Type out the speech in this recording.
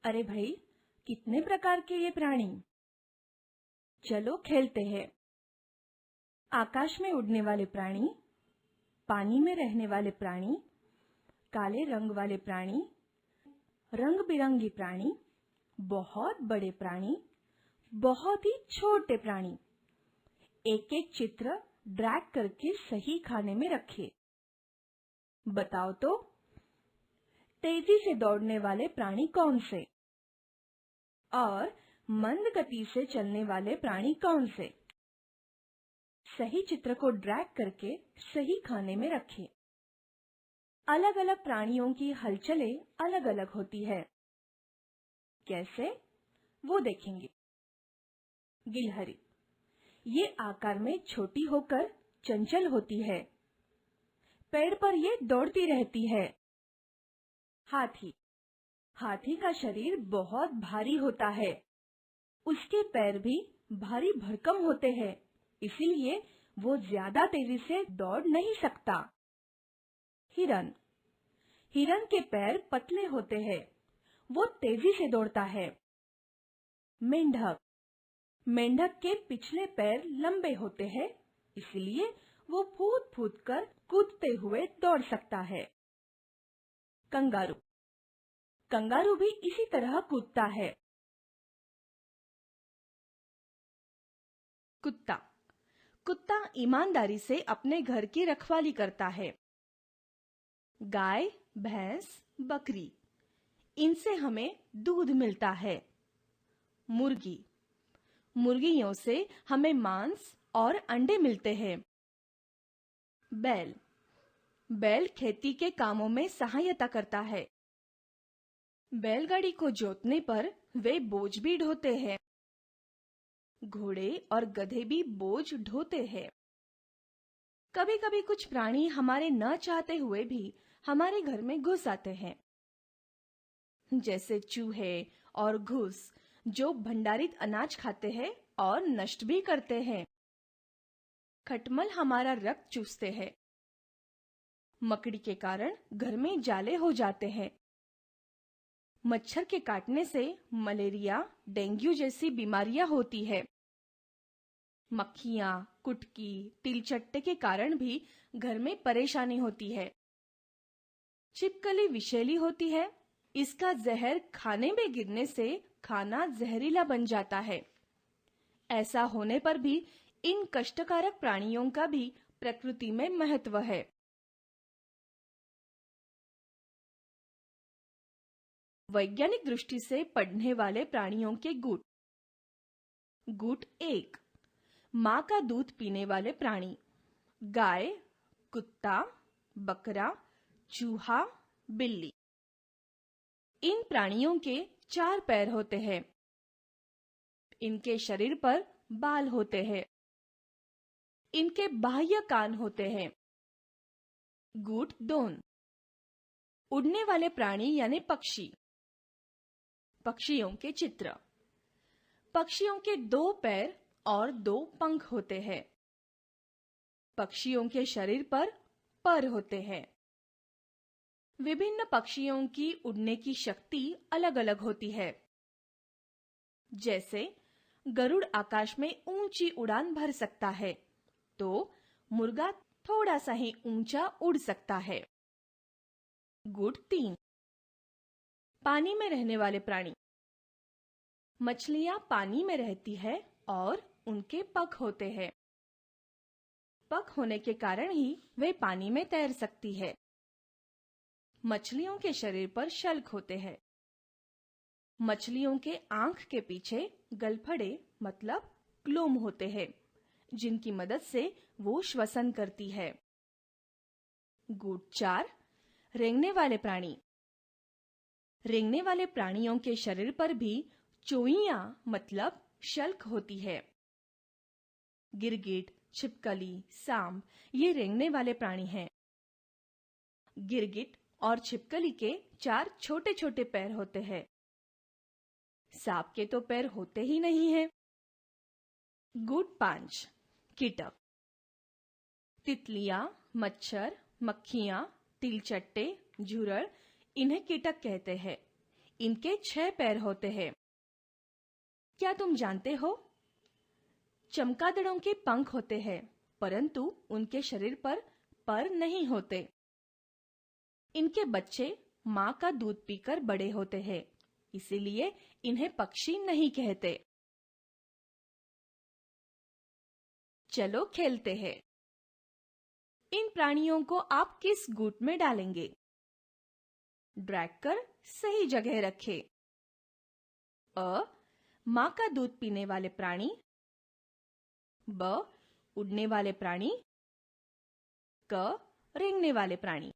अरे भाई, कितने प्रकार के ये प्राणी। चलो खेलते हैं। आकाश में उड़ने वाले प्राणी, पानी में रहने वाले प्राणी, काले रंग वाले प्राणी, रंग बिरंगी प्राणी, बहुत बड़े प्राणी, बहुत ही छोटे प्राणी। एक एक चित्र ड्रैग करके सही खाने में रखिए। बताओ तो, तेजी से दौड़ने वाले प्राणी कौन से और मंद गति से चलने वाले प्राणी कौन से? सही चित्र को ड्रैग करके सही खाने में रखें। अलग अलग प्राणियों की हलचलें अलग अलग होती है। कैसे, वो देखेंगे। गिलहरी, ये आकार में छोटी होकर चंचल होती है। पेड़ पर ये दौड़ती रहती है। हाथी, हाथी का शरीर बहुत भारी होता है। उसके पैर भी भारी भरकम होते हैं, इसीलिए वो ज्यादा तेजी से दौड़ नहीं सकता। हिरन, हिरन के पैर पतले होते हैं, वो तेजी से दौड़ता है। मेंढक, मेंढक के पिछले पैर लंबे होते हैं, इसलिए वो फूट फूट कर कूदते हुए दौड़ सकता है। कंगारू, कंगारू भी इसी तरह कूदता है। कुत्ता, कुत्ता ईमानदारी से अपने घर की रखवाली करता है। गाय, भैंस, बकरी, इनसे हमें दूध मिलता है। मुर्गी, मुर्गियों से हमें मांस और अंडे मिलते हैं। बैल, बैल खेती के कामों में सहायता करता है। बैलगाड़ी को जोतने पर वे बोझ भी ढोते हैं। घोड़े और गधे भी बोझ ढोते हैं। कभी कभी कुछ प्राणी हमारे न चाहते हुए भी हमारे घर में घुस आते हैं, जैसे चूहे और घुस, जो भंडारित अनाज खाते हैं और नष्ट भी करते हैं। खटमल हमारा रक्त चूसते हैं। मकड़ी के कारण घर में जाले हो जाते हैं। मच्छर के काटने से मलेरिया, डेंगू जैसी बीमारियां होती है। मक्खियां, कुटकी, तिलचट्टे के कारण भी घर में परेशानी होती है। छिपकली विषैली होती है, इसका जहर खाने में गिरने से खाना जहरीला बन जाता है। ऐसा होने पर भी इन कष्टकारक प्राणियों का भी प्रकृति में महत्व है। वैज्ञानिक दृष्टि से पढ़ने वाले प्राणियों के गुट। गुट 1, मां का दूध पीने वाले प्राणी, गाय, कुत्ता, बकरा, चूहा, बिल्ली। इन प्राणियों के 4 पैर होते हैं। इनके शरीर पर बाल होते हैं। इनके बाह्य कान होते हैं। गुट 2, उड़ने वाले प्राणी यानी पक्षी। पक्षियों के चित्र। पक्षियों के 2 पैर और 2 पंख होते हैं। पक्षियों के शरीर पर पर होते हैं। विभिन्न पक्षियों की उड़ने की शक्ति अलग अलग होती है। जैसे गरुड़ आकाश में ऊंची उड़ान भर सकता है, तो मुर्गा थोड़ा सा ही ऊंचा उड़ सकता है। गुट 3, पानी में रहने वाले प्राणी। मछलियां पानी में रहती है और उनके पंख होते हैं। पंख होने के कारण ही वे पानी में तैर सकती है। मछलियों के शरीर पर शल्क होते हैं। मछलियों के आंख के पीछे गलफड़े मतलब क्लोम होते हैं, जिनकी मदद से वो श्वसन करती है। गुट 4, रेंगने वाले प्राणी। रेंगने वाले प्राणियों के शरीर पर भी चोइयां मतलब शल्क होती है। गिरगिट, छिपकली, सांप ये रेंगने वाले प्राणी हैं। गिरगिट और छिपकली के 4 छोटे छोटे पैर होते हैं। सांप के तो पैर होते ही नहीं हैं। गुट 5, कीटक। तितलियां, मच्छर, मक्खियां, तिलचट्टे, झुरड़, इन्हें कीटक कहते हैं। इनके 6 पैर होते हैं। क्या तुम जानते हो? चमगादड़ों के पंख होते हैं, परंतु उनके शरीर पर पर नहीं होते। इनके बच्चे माँ का दूध पीकर बड़े होते हैं, इसीलिए इन्हें पक्षी नहीं कहते। चलो खेलते हैं। इन प्राणियों को आप किस गुट में डालेंगे? ड्रैग कर सही जगह रखें। अ, माँ का दूध पीने वाले प्राणी। ब, उड़ने वाले प्राणी। क, रेंगने वाले प्राणी।